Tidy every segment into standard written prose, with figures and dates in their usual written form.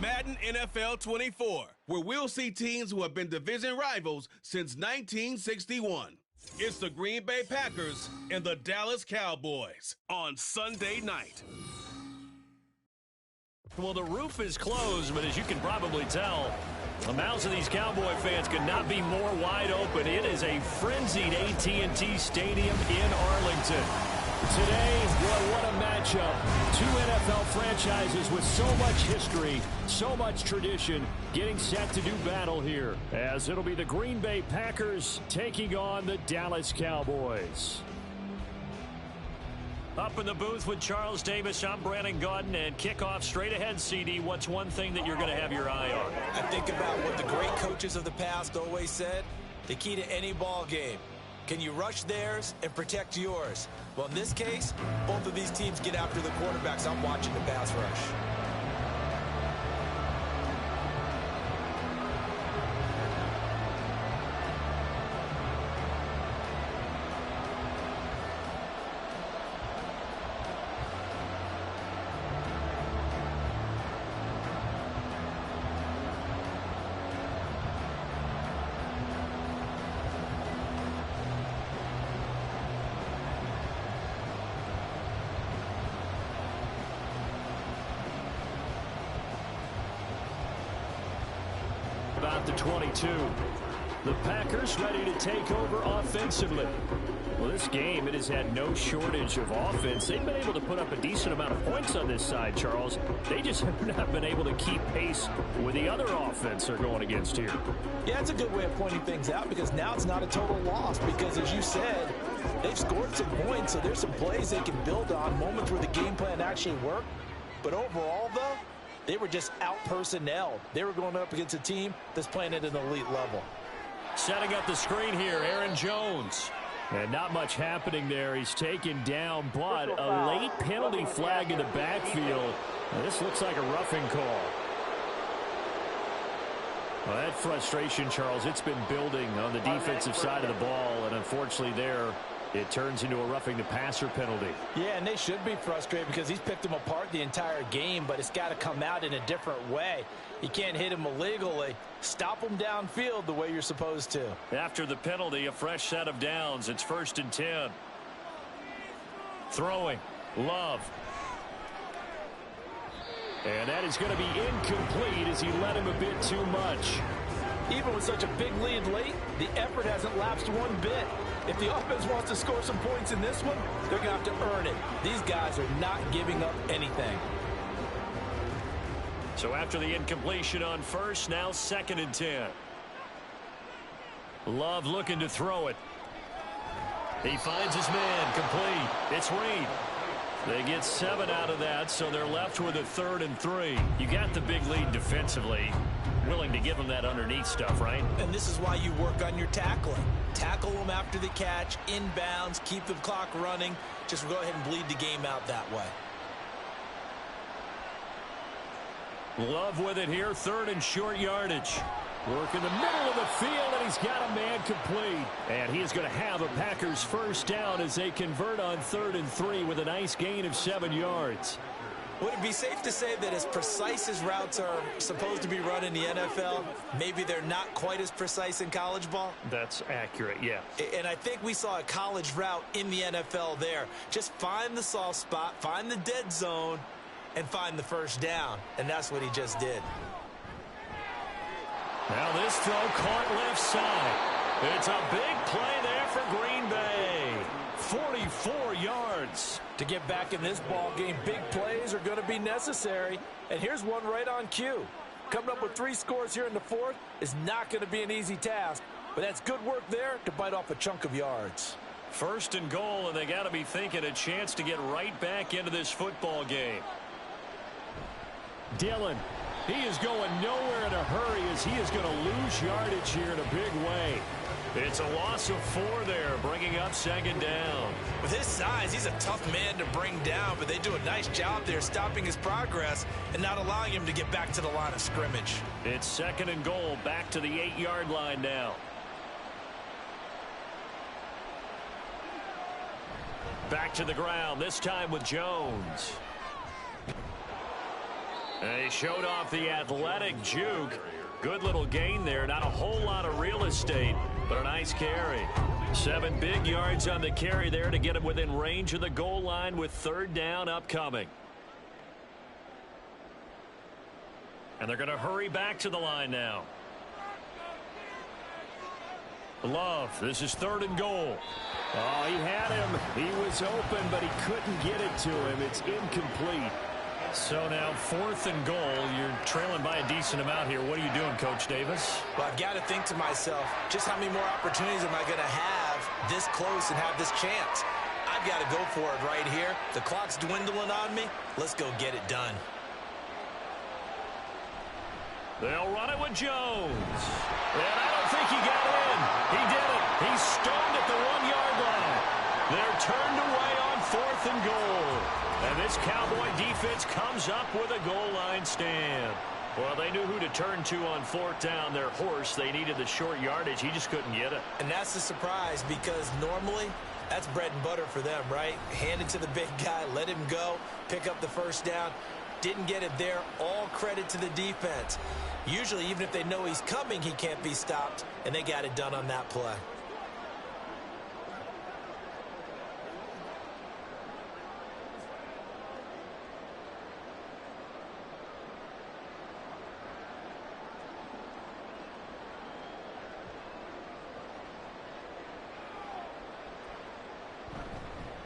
Madden NFL 24, where we'll see teams who have been division rivals since 1961. It's the Green Bay Packers and the Dallas Cowboys on Sunday night. Well, the roof is closed, but as you can probably tell, the mouths of these Cowboy fans could not be more wide open. It is a frenzied AT&T Stadium in Arlington. Today, well, what a matchup. Two NFL franchises with so much history, so much tradition, getting set to do battle here, as it'll be the Green Bay Packers taking on the Dallas Cowboys. Up in the booth with Charles Davis, I'm Brandon Gaudin, and kickoff straight ahead, CD. What's one thing that you're going to have your eye on? I think about what the great coaches of the past always said. The key to any ball game. Can you rush theirs and protect yours? Well, in this case, both of these teams get after the quarterbacks. I'm watching the pass rush. About the 22. The Packers ready to take over offensively. Well, this game, it has had no shortage of offense. They've been able to put up a decent amount of points on this side, Charles. They just have not been able to keep pace with the other offense they're going against here. Yeah, it's a good way of pointing things out because now it's not a total loss because, as you said, they've scored some points, so there's some plays they can build on, moments where the game plan actually worked. But overall, though, they were just out-personnelled. They were going up against a team that's playing at an elite level. Setting up the screen here, Aaron Jones. And not much happening there. He's taken down, but a late penalty flag in the backfield. This looks like a roughing call. Well, that frustration, Charles, it's been building on the defensive side of the ball, and unfortunately there, it turns into a roughing the passer penalty. Yeah, and they should be frustrated because he's picked them apart the entire game, but it's got to come out in a different way. You can't hit him illegally. Stop him downfield the way you're supposed to. After the penalty, a fresh set of downs. It's 1st and 10. Throwing. Love. And that is going to be incomplete as he led him a bit too much. Even with such a big lead late, the effort hasn't lapsed one bit. If the offense wants to score some points in this one, they're going to have to earn it. These guys are not giving up anything. So after the incompletion on first, now 2nd and 10. Love looking to throw it. He finds his man, complete. It's Reed. They get 7 out of that, so they're left with a 3rd and 3. You got the big lead defensively. Willing to give them that underneath stuff, right? And this is why you work on your tackling. Tackle them after the catch, inbounds, keep the clock running. Just go ahead and bleed the game out that way. Love with it here, 3rd and short yardage. Work in the middle of the field, and he's got a man complete. And he is going to have a Packers first down as they convert on 3rd and 3 with a nice gain of 7 yards. Would it be safe to say that as precise as routes are supposed to be run in the NFL, maybe they're not quite as precise in college ball? That's accurate, yeah. And I think we saw a college route in the NFL there. Just find the soft spot, find the dead zone, and find the first down. And that's what he just did. Now this throw caught left side. It's a big play there for Green Bay. 44 yards. To get back in this ball game, big plays are going to be necessary. And here's one right on cue. Coming up with 3 scores here in the 4th is not going to be an easy task. But that's good work there to bite off a chunk of yards. 1st and goal, and they got to be thinking a chance to get right back into this football game. Dillon, he is going nowhere in a hurry as he is going to lose yardage here in a big way. It's a loss of 4 there, bringing up 2nd down. With his size, he's a tough man to bring down, but they do a nice job there stopping his progress and not allowing him to get back to the line of scrimmage. It's 2nd and goal, back to the 8-yard line now. Back to the ground, this time with Jones. And he showed off the athletic juke. Good little gain there. Not a whole lot of real estate, but a nice carry. 7 big yards on the carry there to get him within range of the goal line with 3rd down upcoming. And they're going to hurry back to the line now. Love, this is 3rd and goal. Oh, he had him. He was open, but he couldn't get it to him. It's incomplete. So now 4th and goal. You're trailing by a decent amount here. What are you doing, Coach Davis? Well, I've got to think to myself, just how many more opportunities am I going to have this close and have this chance? I've got to go for it right here. The clock's dwindling on me. Let's go get it done. They'll run it with Jones. And I don't think he got in. He did it. He's stoned at the 1-yard line. They're turned away on 4th and goal. And this Cowboy defense comes up with a goal line stand. Well, they knew who to turn to on 4th down. Their horse, they needed the short yardage. He just couldn't get it. And that's the surprise, because normally that's bread and butter for them, right? Hand it to the big guy, let him go, pick up the 1st down. Didn't get it there. All credit to the defense. Usually, even if they know he's coming, he can't be stopped, and they got it done on that play.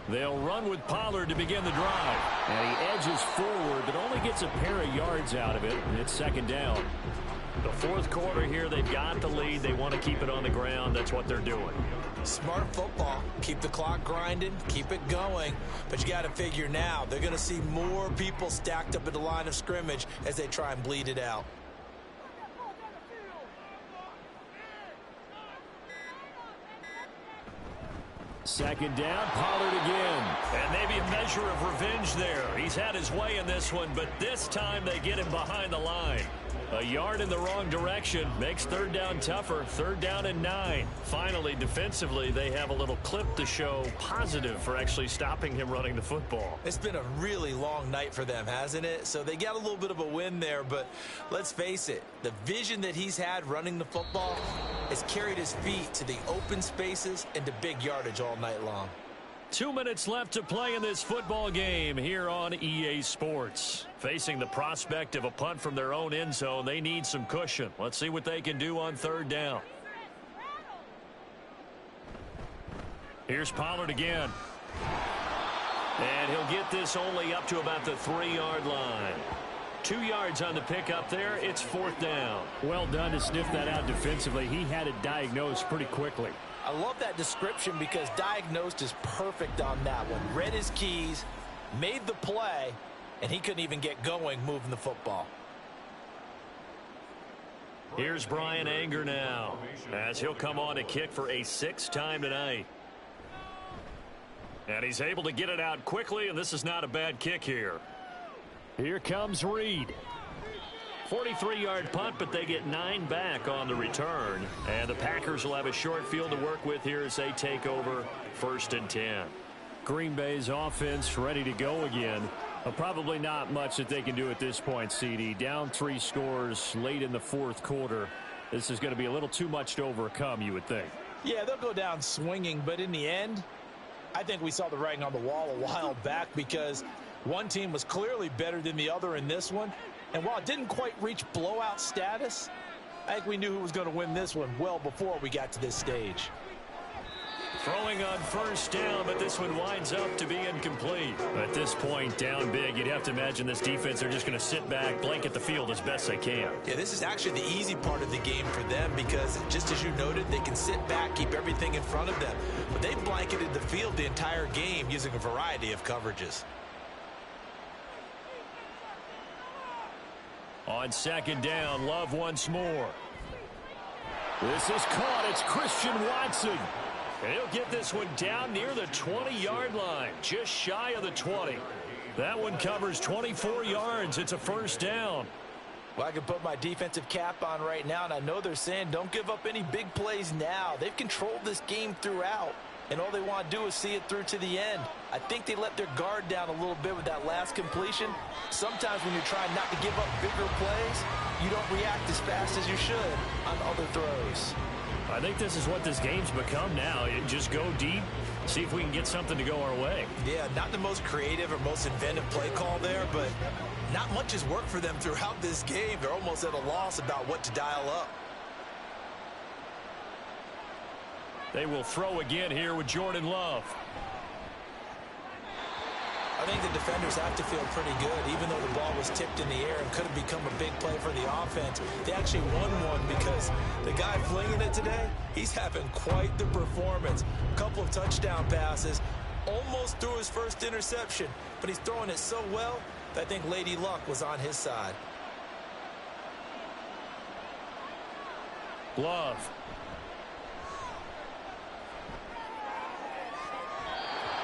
They'll run with Pollard to begin the drive. And he edges forward, but only gets a pair of yards out of it, and it's 2nd down. The 4th quarter here, they've got the lead. They want to keep it on the ground. That's what they're doing. Smart football. Keep the clock grinding, keep it going. But you got to figure now, they're going to see more people stacked up at the line of scrimmage as they try and bleed it out. Second down, Pollard again. And maybe a measure of revenge there. He's had his way in this one, but this time they get him behind the line. A yard in the wrong direction makes 3rd down tougher. 3rd down and 9. Finally, defensively, they have a little clip to show positive for actually stopping him running the football. It's been a really long night for them, hasn't it? So they got a little bit of a win there, but let's face it, the vision that he's had running the football has carried his feet to the open spaces and to big yardage all night long. 2 minutes left to play in this football game here on EA Sports. Facing the prospect of a punt from their own end zone, they need some cushion. Let's see what they can do on 3rd down. Here's Pollard again. And he'll get this only up to about the 3-yard line. 2 yards on the pickup there. It's 4th down. Well done to sniff that out defensively. He had it diagnosed pretty quickly. I love that description because diagnosed is perfect on that one. Read his keys, made the play, and he couldn't even get going moving the football. Here's Brian Anger now as he'll come on to kick for a 6th time tonight. And he's able to get it out quickly, and this is not a bad kick here. Here comes Reed. 43-yard punt, but they get 9 back on the return. And the Packers will have a short field to work with here as they take over 1st and 10. Green Bay's offense ready to go again. Probably not much that they can do at this point, CD. Down 3 scores late in the 4th quarter. This is going to be a little too much to overcome, you would think. Yeah, they'll go down swinging, but in the end, I think we saw the writing on the wall a while back because one team was clearly better than the other in this one. And while it didn't quite reach blowout status, I think we knew who was going to win this one well before we got to this stage. Throwing on 1st down, but this one winds up to be incomplete. At this point, down big, you'd have to imagine this defense are just going to sit back, blanket the field as best they can. Yeah, this is actually the easy part of the game for them because, just as you noted, they can sit back, keep everything in front of them. But they've blanketed the field the entire game using a variety of coverages. On 2nd down, Love once more. This is caught. It's Christian Watson. And he'll get this one down near the 20-yard line, just shy of the 20. That one covers 24 yards. It's a 1st down. Well, I can put my defensive cap on right now, and I know they're saying don't give up any big plays now. They've controlled this game throughout. and all they want to do is see it through to the end. I think they let their guard down a little bit with that last completion. Sometimes when you're trying not to give up bigger plays, you don't react as fast as you should on other throws. I think this is what this game's become now. Just go deep, see if we can get something to go our way. Yeah, not the most creative or most inventive play call there, but not much has worked for them throughout this game. They're almost at a loss about what to dial up. They will throw again here with Jordan Love. I think the defenders have to feel pretty good, even though the ball was tipped in the air and could have become a big play for the offense. They actually won one because the guy flinging it today, he's having quite the performance. A couple of touchdown passes, almost threw his first interception, but he's throwing it so well that I think Lady Luck was on his side. Love.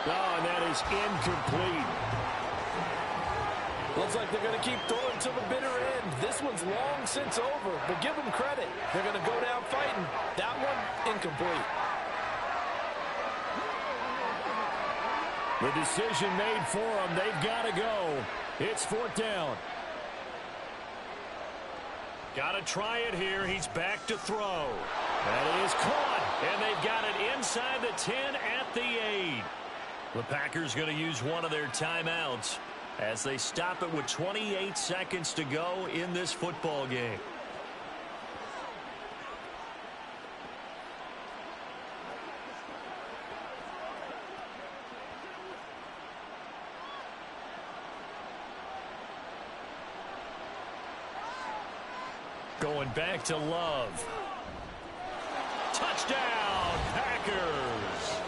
Oh, and that is incomplete. Looks like they're going to keep throwing to the bitter end. This one's long since over, but give them credit. They're going to go down fighting. That one, incomplete. The decision made for them. They've got to go. It's 4th down. Got to try it here. He's back to throw. That is caught, and they've got it inside the 10 at the 8. The Packers going to use one of their timeouts as they stop it with 28 seconds to go in this football game. Going back to Love. Touchdown, Packers.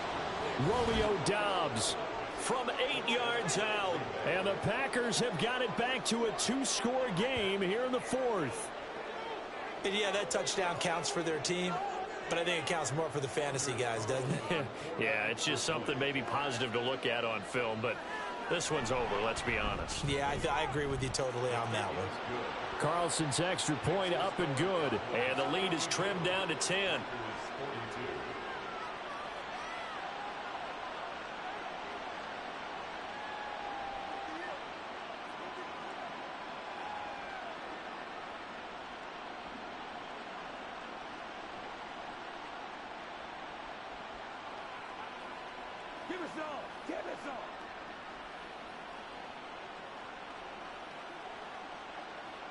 Romeo Doubs from 8 yards out. And the Packers have got it back to a 2-score game here in the 4th. And yeah, that touchdown counts for their team, but I think it counts more for the fantasy guys, doesn't it? Yeah, it's just something maybe positive to look at on film, but this one's over, let's be honest. Yeah, I agree with you totally on that one. Carlson's extra point up and good. And the lead is trimmed down to 10.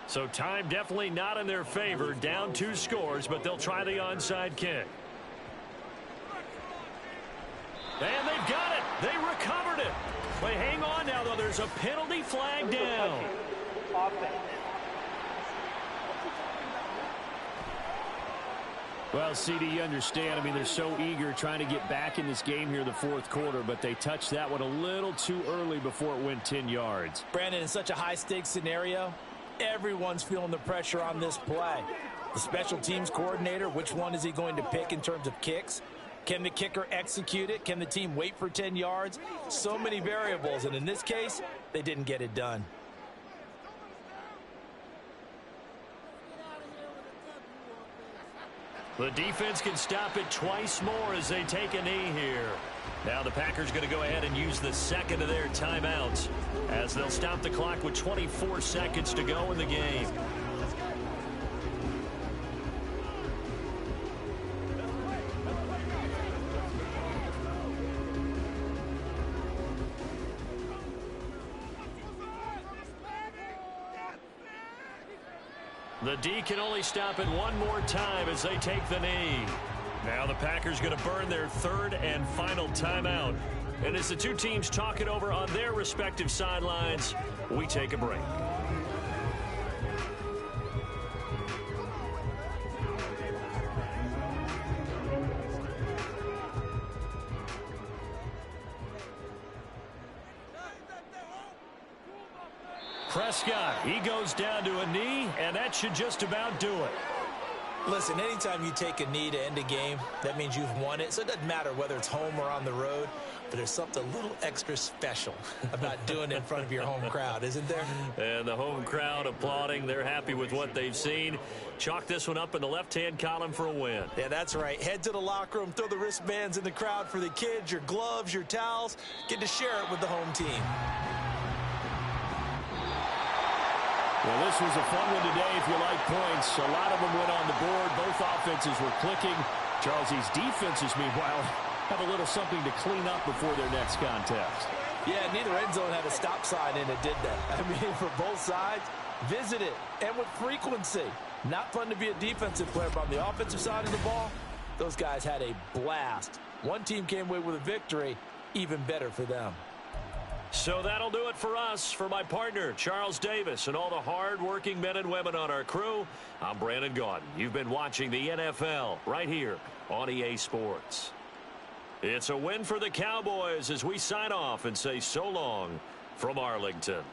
So time definitely not in their favor. Down 2 scores, but they'll try the onside kick. And they've got it. They recovered it. But hang on now, though. There's a penalty flag down. Well, CD, you understand. I mean, they're so eager trying to get back in this game here in the 4th quarter, but they touched that one a little too early before it went 10 yards. Brandon, in such a high-stakes scenario, everyone's feeling the pressure on this play. The special teams coordinator, which one is he going to pick in terms of kicks? Can the kicker execute it? Can the team wait for 10 yards? So many variables, and in this case, they didn't get it done. The defense can stop it twice more as they take a knee here. Now the Packers going to go ahead and use the second of their timeouts as they'll stop the clock with 24 seconds to go in the game. The D can only stop it one more time as they take the knee. Now the Packers going to burn their 3rd and final timeout. And as the two teams talk it over on their respective sidelines, we take a break. Prescott, he goes down to a knee, and that should just about do it. Listen, anytime you take a knee to end a game, that means you've won it. So it doesn't matter whether it's home or on the road, but there's something a little extra special about doing it in front of your home crowd, isn't there? And the home crowd applauding. They're happy with what they've seen. Chalk this one up in the left-hand column for a win. Yeah, that's right. Head to the locker room, throw the wristbands in the crowd for the kids, your gloves, your towels. Get to share it with the home team. Well, this was a fun one today if you like points. A lot of them went on the board. Both offenses were clicking. Charles, these defenses, meanwhile, have a little something to clean up before their next contest. Yeah, neither end zone had a stop sign in it, did they? I mean, for both sides, visit it, and with frequency. Not fun to be a defensive player, but on the offensive side of the ball, those guys had a blast. One team came away with a victory, even better for them. So that'll do it for us. For my partner, Charles Davis, and all the hard-working men and women on our crew, I'm Brandon Gaudin. You've been watching the NFL right here on EA Sports. It's a win for the Cowboys as we sign off and say so long from Arlington.